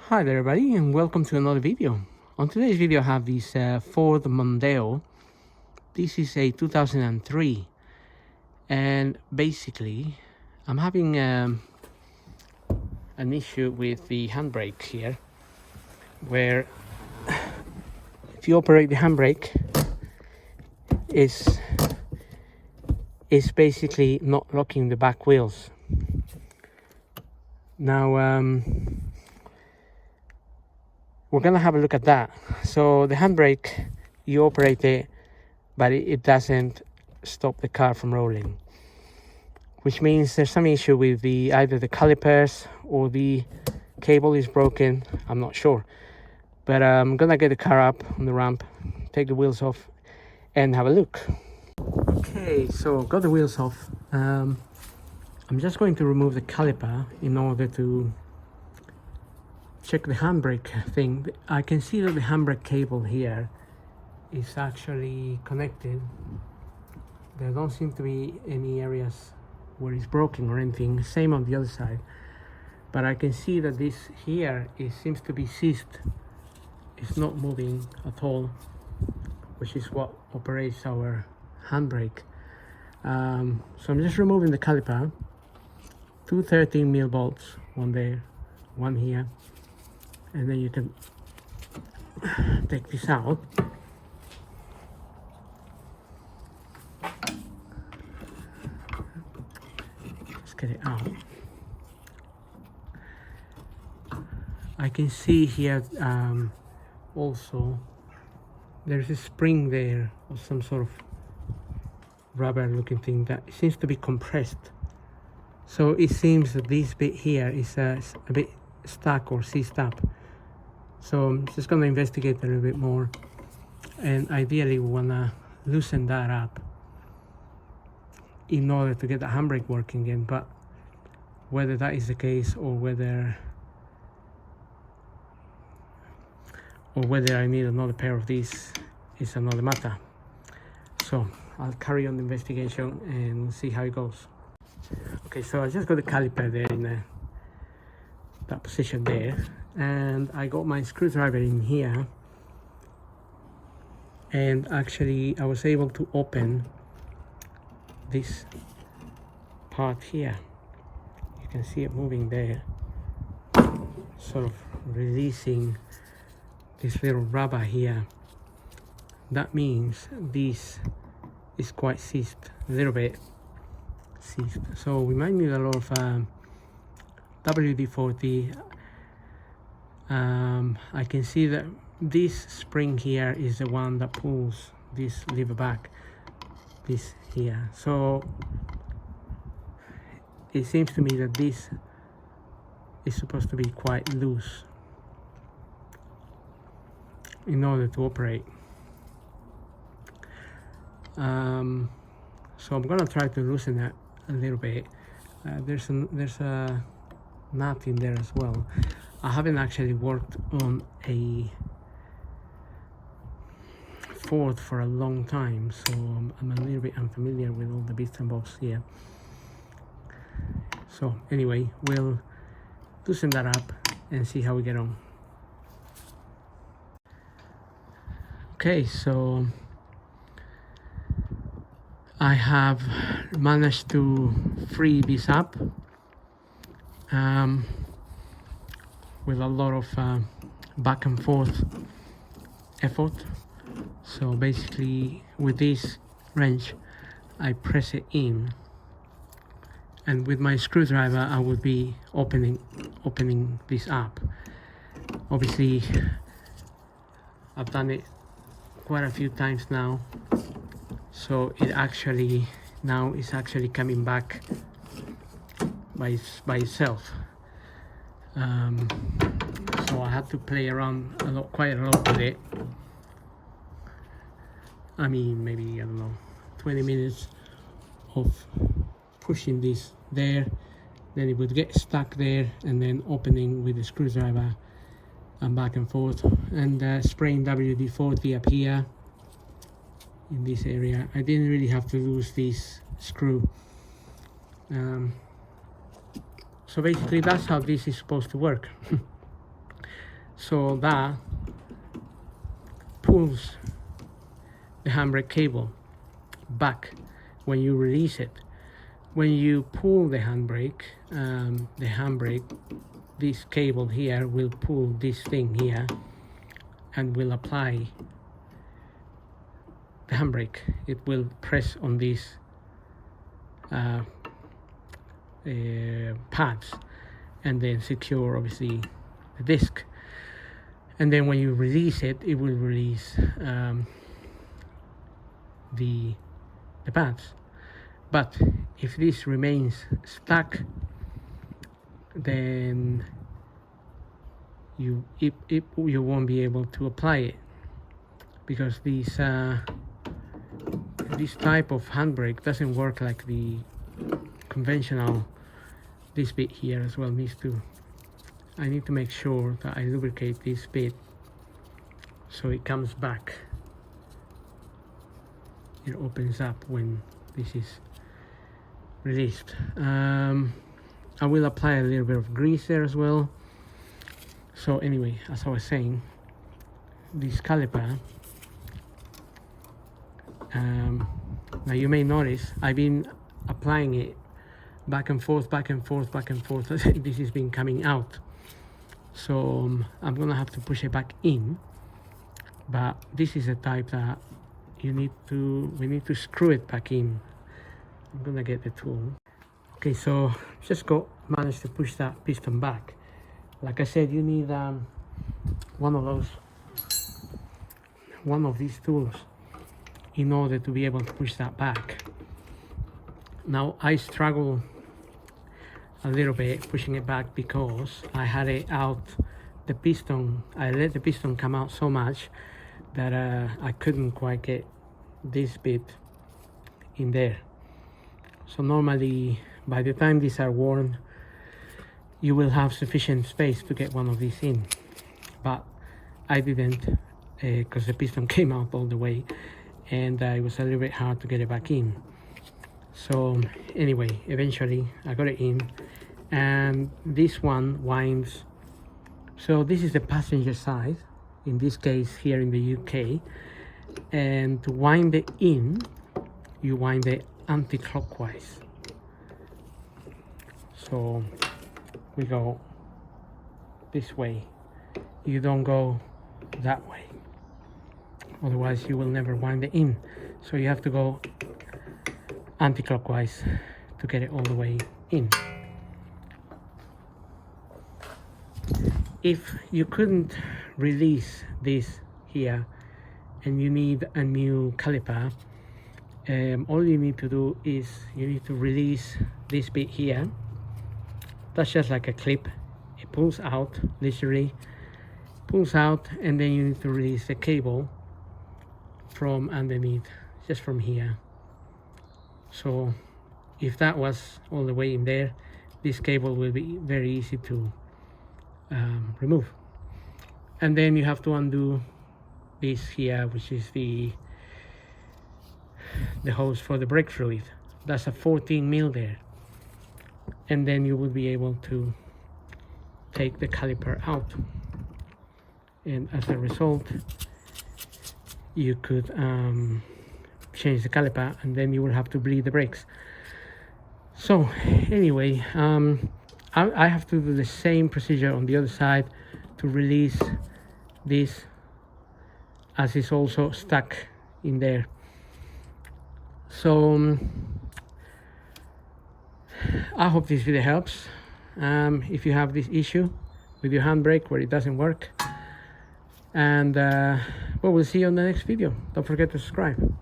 Hi there everybody, and welcome to another video. On today's video I have this Ford Mondeo. This is a 2003, and basically I'm having an issue with the handbrake here, where if you operate the handbrake, it's basically not locking the back wheels. Now we're gonna have a look at that. So the handbrake, you operate it, but it doesn't stop the car from rolling, which means there's some issue with either the calipers or the cable is broken. I'm not sure, but I'm gonna get the car up on the ramp, take the wheels off, and have a look. Okay, so got the wheels off. I'm just going to remove the caliper in order to check the handbrake thing. I can see that the handbrake cable here is actually connected. There don't seem to be any areas where it's broken or anything. Same on the other side. But I can see that this here seems to be seized. It's not moving at all, which is what operates our handbrake. So I'm just removing the caliper. Two 13mm bolts, one there, one here. And then you can take this out. Let's get it out. I can see here also there's a spring there, or some sort of rubber looking thing that seems to be compressed. So it seems that this bit here is a bit stuck or seized up. So I'm just going to investigate a little bit more, and ideally we want to loosen that up in order to get the handbrake working again. But whether that is the case or whether I need another pair of these is another matter. So I'll carry on the investigation and see how it goes. Okay, so I just got the caliper there in that position there, and I got my screwdriver in here, and actually I was able to open this part here. You can see it moving there, sort of releasing this little rubber here. That means this is quite seized, a little bit seized. So we might need a lot of WD-40. I can see that this spring here is the one that pulls this lever back, this here. So it seems to me that this is supposed to be quite loose in order to operate. So I'm gonna try to loosen that a little bit. There's a nut in there as well. I haven't actually worked on a Ford for a long time, so I'm a little bit unfamiliar with all the bits and bobs here. So anyway, we'll loosen that up and see how we get on. Okay, so I have managed to free this up with a lot of back and forth effort. So basically with this wrench I press it in, and with my screwdriver I would be opening this up. Obviously I've done it quite a few times now, so it actually now is actually coming back by itself. So I had to play around quite a lot with it. I mean, maybe, I don't know, 20 minutes of pushing this there, then it would get stuck there, and then opening with the screwdriver and back and forth, and spraying WD-40 up here in this area. I didn't really have to lose this screw. So basically that's how this is supposed to work. So that pulls the handbrake cable back when you release it. When you pull the handbrake, this cable here will pull this thing here and will apply the handbrake. It will press on these pads and then secure obviously the disc. And then when you release it, it will release the pads. But if this remains stuck, then you won't be able to apply it, because this type of handbrake doesn't work like the conventional. This bit here as well needs to, I need to make sure that I lubricate this bit so it comes back. It opens up when this is released. I will apply a little bit of grease there as well. So anyway, as I was saying, this caliper, now you may notice I've been applying it back and forth, back and forth, back and forth. This has been coming out, so I'm gonna have to push it back in. But this is a type that we need to screw it back in. I'm gonna get the tool. Okay, so just managed to push that piston back. Like I said, you need one of these tools in order to be able to push that back. Now I struggle a little bit pushing it back because I had it out, the piston, I let the piston come out so much that I couldn't quite get this bit in there. So normally by the time these are worn, you will have sufficient space to get one of these in, but I didn't, because the piston came out all the way and it was a little bit hard to get it back in. So anyway, eventually I got it in, and this one winds. So this is the passenger side, in this case here in the UK, and to wind it in, you wind it anti-clockwise. So we go this way, you don't go that way, otherwise you will never wind it in. So you have to go anti-clockwise to get it all the way in. If you couldn't release this here and you need a new caliper, all you need to do is you need to release this bit here. That's just like a clip. It pulls out, literally pulls out, and then you need to release the cable from underneath, just from here. So if that was all the way in there, this cable will be very easy to remove. And then you have to undo this here, which is the hose for the brake fluid. That's a 14 mil there, and then you will be able to take the caliper out, and as a result you could change the caliper, and then you will have to bleed the brakes. So anyway, I have to do the same procedure on the other side to release this, as it's also stuck in there. So I hope this video helps. If you have this issue with your handbrake where it doesn't work, and well, we'll see you on the next video. Don't forget to subscribe.